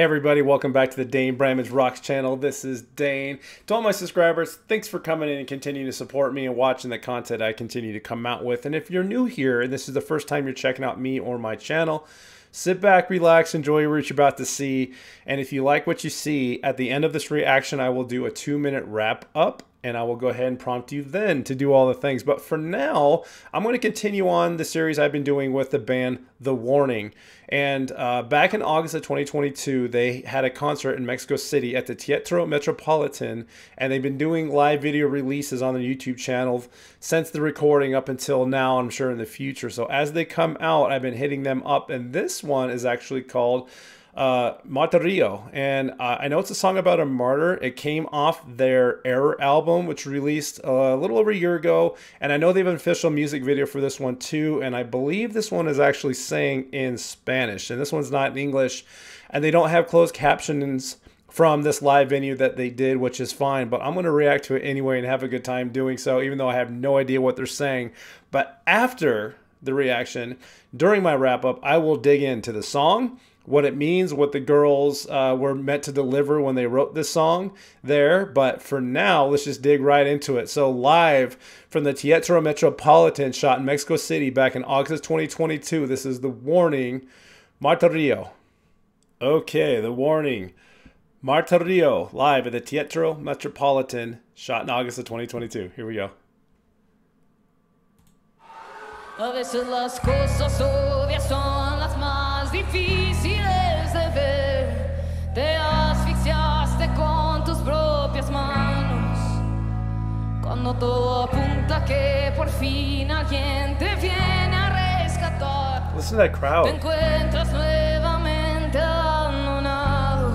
Hey everybody, welcome back to the Dane Bramage Rocks channel. This is Dane. To all my subscribers, thanks for coming in and continuing to support me and watching the content I continue to come out with. And if you're new here and this is the first time you're checking out me or my channel, sit back, relax, enjoy what you're about to see. And if you like what you see, at the end of this reaction, I will do a 2-minute wrap up. And I will go ahead and prompt you then to do all the things. But for now, I'm going to continue on the series I've been doing with the band The Warning. And back in August of 2022, they had a concert in Mexico City at the Teatro Metropolitan. And they've been doing live video releases on their YouTube channel since the recording up until now, I'm sure in the future. So as they come out, I've been hitting them up. And this one is actually called Martirio, and I know it's a song about a martyr. It came off their Error album, which released a little over a year ago, and I know they have an official music video for this one too, and I believe this one is actually sang in Spanish, and this one's not in English, and they don't have closed captions from this live venue that they did, which is fine, but I'm going to react to it anyway and have a good time doing so, even though I have no idea what they're saying. But after the reaction, during my wrap-up, I will dig into the song, what it means, what the girls were meant to deliver when they wrote this song there. But for now, let's just dig right into it. So live from the Teatro Metropolitan, shot in Mexico City back in August 2022, this is The Warning, Martirio. Okay, The Warning, Martirio, live at the Teatro Metropolitan, shot in August of 2022. Here we go. A veces las cosas obvias son las más difíciles de ver. Te asfixiaste con tus propias manos. Cuando todo apunta que por fin alguien te viene a rescatar. Listen to that crowd. Te encuentras nuevamente abandonado.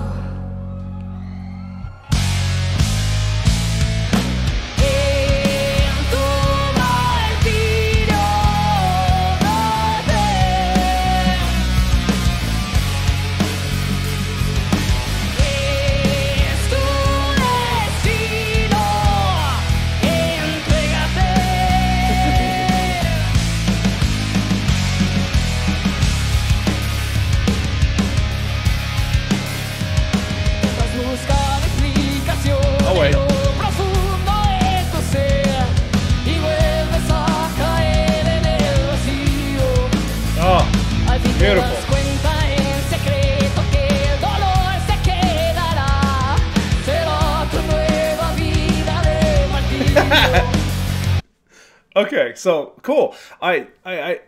Beautiful. Okay, so cool. I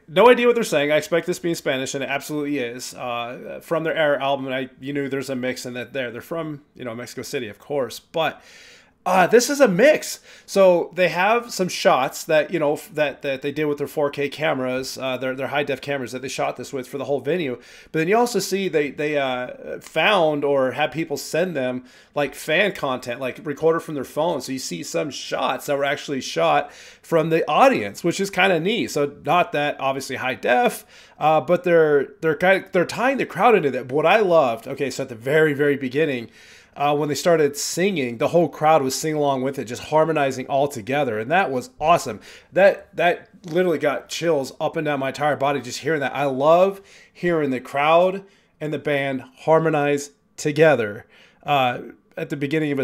no idea what they're saying. I expect this to be in Spanish, and it absolutely is. From their Error album, you knew there's a mix in that there. They're from, Mexico City, of course, but this is a mix. So they have some shots that that they did with their 4K cameras, their high def cameras that they shot this with for the whole venue. But then you also see they found or had people send them like fan content, like recorded from their phone. So you see some shots that were actually shot from the audience, which is kind of neat. So not that obviously high def, but they're tying the crowd into that. But what I loved, okay, so at the very beginning, when they started singing, the whole crowd was singing along with it, just harmonizing all together. And that was awesome. That literally got chills up and down my entire body just hearing that. I love hearing the crowd and the band harmonize together at the beginning of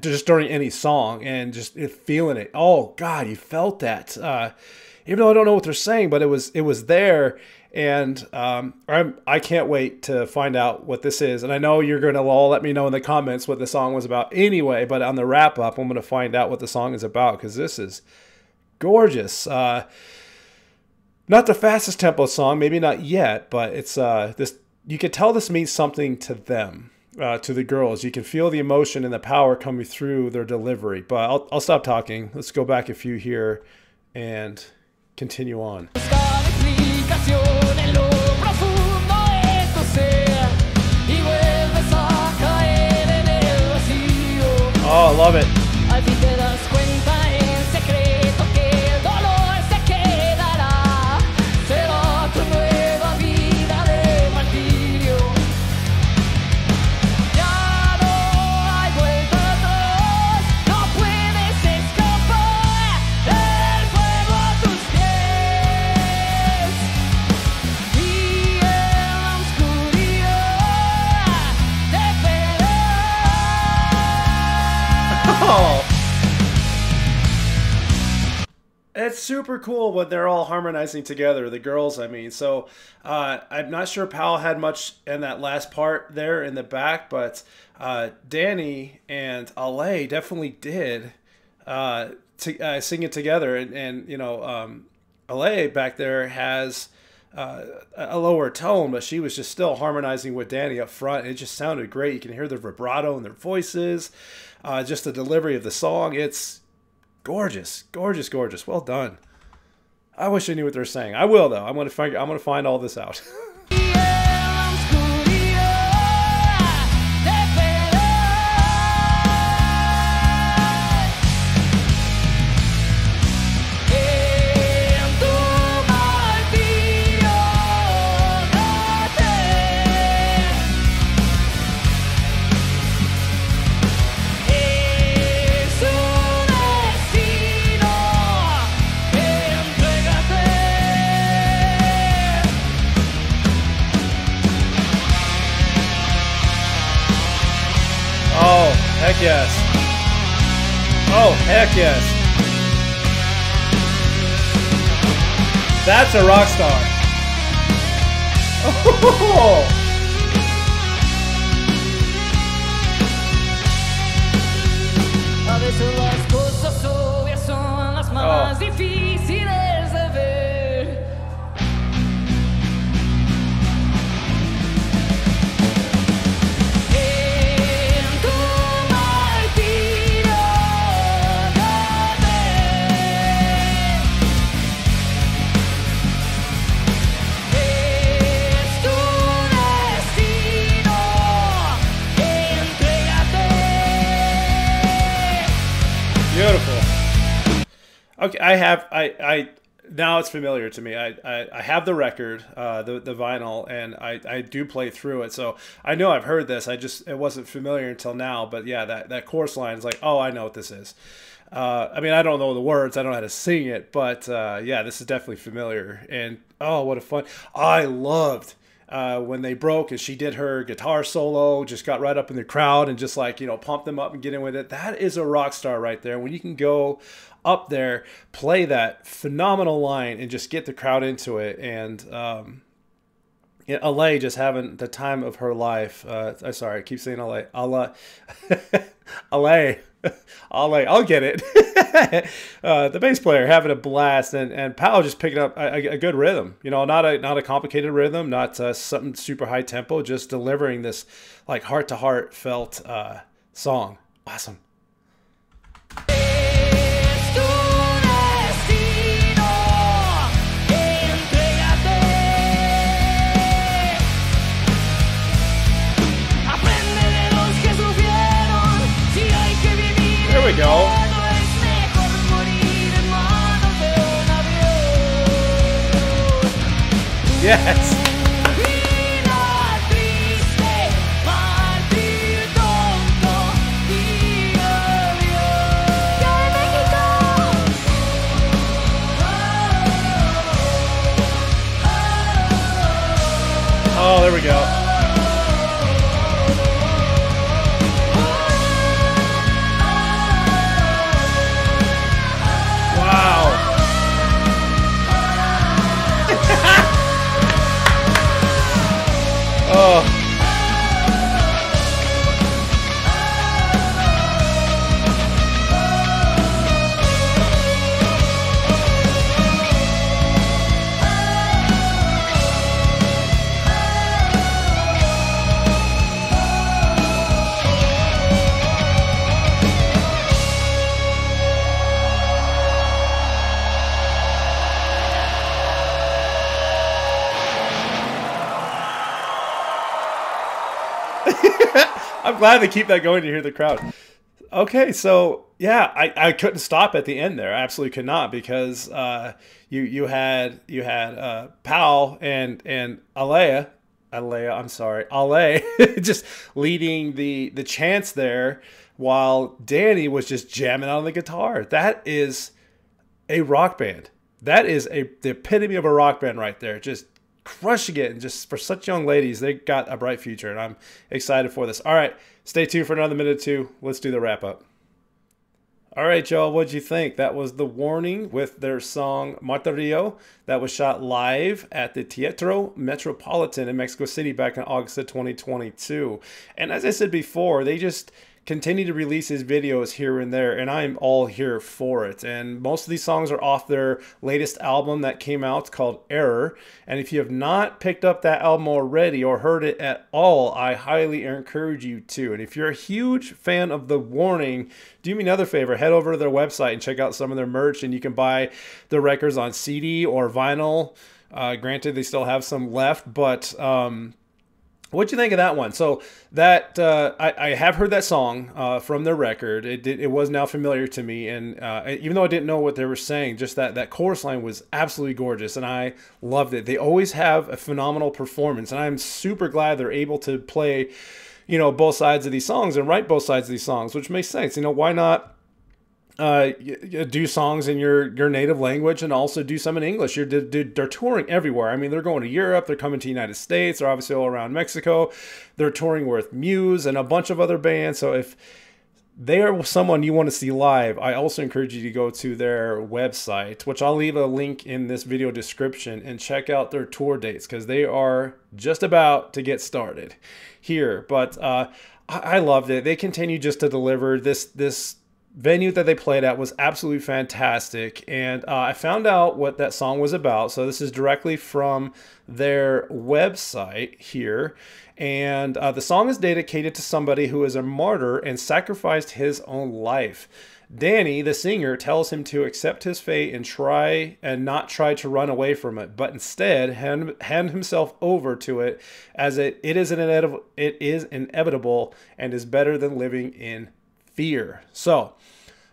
just during any song, and just feeling it. Oh, God, you felt that. Even though I don't know what they're saying, but it was there. And I can't wait to find out what this is. And I know you're going to all let me know in the comments what the song was about anyway. But on the wrap-up, I'm going to find out what the song is about, because this is gorgeous. Not the fastest tempo song, maybe not yet, but it's this. You can tell this means something to them, to the girls. You can feel the emotion and the power coming through their delivery. But I'll stop talking. Let's go back a few here and continue on. Oh, I love it. it's super cool when they're all harmonizing together, the girls, I mean. So I'm not sure Powell had much in that last part there in the back, but Danny and Ale definitely did sing it together. And you know, Ale back there has a lower tone, but she was just still harmonizing with Danny up front. It just sounded great. You can hear the vibrato in their voices, just the delivery of the song. It's gorgeous, gorgeous, gorgeous. Well done. I wish I knew what they're saying. I will though. I'm gonna find all this out. Oh, heck yes. Oh, heck yes. That's a rock star. Oh. A veces las cosas obvias son las más difíciles de ver. Beautiful. Okay, I now it's familiar to me. I have the record, the vinyl, and I do play through it, so I know I've heard this. It wasn't familiar until now. But yeah, that chorus line is like, oh, I know what this is. I mean, I don't know the words, I don't know how to sing it, but yeah, this is definitely familiar. And oh, what a fun! I loved when they broke and she did her guitar solo, just got right up in the crowd and just like, you know, pumped them up and get in with it. That is a rock star right there. When you can go up there, play that phenomenal line and just get the crowd into it. And yeah, Ale just having the time of her life. Sorry, I keep saying Ale. Ale. I'll get it. The bass player having a blast, and Powell just picking up a good rhythm. You know, not a complicated rhythm, not something super high tempo, just delivering this like heart to heart felt song. Awesome. There we go. Yes. Oh, there we go. Oh. I'm glad they keep that going to hear the crowd. Okay, so yeah, I couldn't stop at the end there. I absolutely could not, because you had Powell and Ale, just leading the chants there, while Danny was just jamming on the guitar. That is a rock band. That is the epitome of a rock band right there. Just crushing it, and just for such young ladies, they got a bright future, and I'm excited for this. All right, stay tuned for another minute or two. Let's do the wrap up. All right, y'all, what'd you think? That was The Warning with their song Martirio. That was shot live at the Teatro Metropolitan in Mexico City back in August of 2022. And as I said before, they just continue to release his videos here and there, and I'm all here for it. And most of these songs are off their latest album that came out called Error. And if you have not picked up that album already or heard it at all, I highly encourage you to. And if you're a huge fan of The Warning, do me another favor, head over to their website and check out some of their merch, and you can buy their records on CD or vinyl. Granted, they still have some left, but what'd you think of that one? So that I have heard that song from their record. It was now familiar to me, and even though I didn't know what they were saying, just that chorus line was absolutely gorgeous, and I loved it. They always have a phenomenal performance, and I'm super glad they're able to play, both sides of these songs and write both sides of these songs, which makes sense. Why not do songs in your native language and also do some in English? They're touring everywhere. I mean, they're going to Europe, they're coming to the United States, they're obviously all around Mexico. They're touring with Muse and a bunch of other bands. So if they are someone you want to see live, I also encourage you to go to their website, which I'll leave a link in this video description, and check out their tour dates, because they are just about to get started here. But I loved it. They continue just to deliver. This venue that they played at was absolutely fantastic, and I found out what that song was about. So this is directly from their website here, and the song is dedicated to somebody who is a martyr and sacrificed his own life. Danny, the singer, tells him to accept his fate and not try to run away from it, but instead hand himself over to it, as it is inevitable and is better than living in fear. So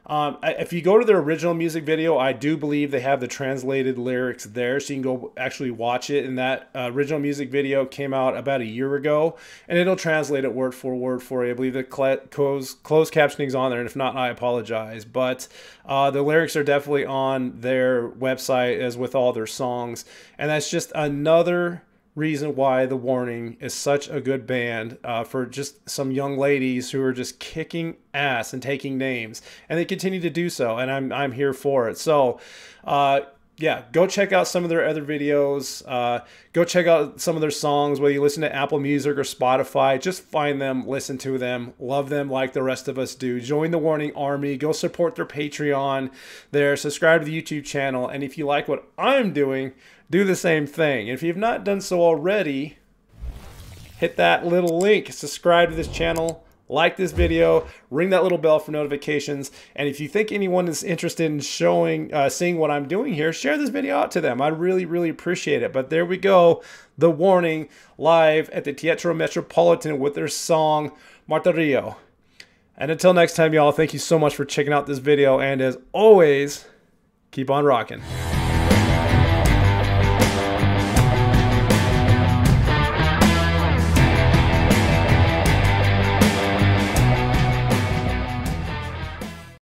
if you go to their original music video, I do believe they have the translated lyrics there, so you can go actually watch it. And that original music video came out about a year ago, and it'll translate it word for word for you. I believe the closed captioning's on there, and if not, I apologize. But the lyrics are definitely on their website, as with all their songs, and that's just another reason why The Warning is such a good band, for just some young ladies who are just kicking ass and taking names, and they continue to do so, and I'm here for it. So yeah, go check out some of their other videos, go check out some of their songs, whether you listen to Apple Music or Spotify. Just find them, listen to them, love them like the rest of us do. Join the Warning Army, go support their Patreon there, subscribe to the YouTube channel, and if you like what I'm doing, do the same thing. If you've not done so already, hit that little link, subscribe to this channel, like this video, ring that little bell for notifications, and if you think anyone is interested in seeing what I'm doing here, share this video out to them. I really appreciate it. But there we go, The Warning live at the Teatro Metropolitan with their song Martirio. And until next time, y'all, thank you so much for checking out this video, and as always, keep on rocking.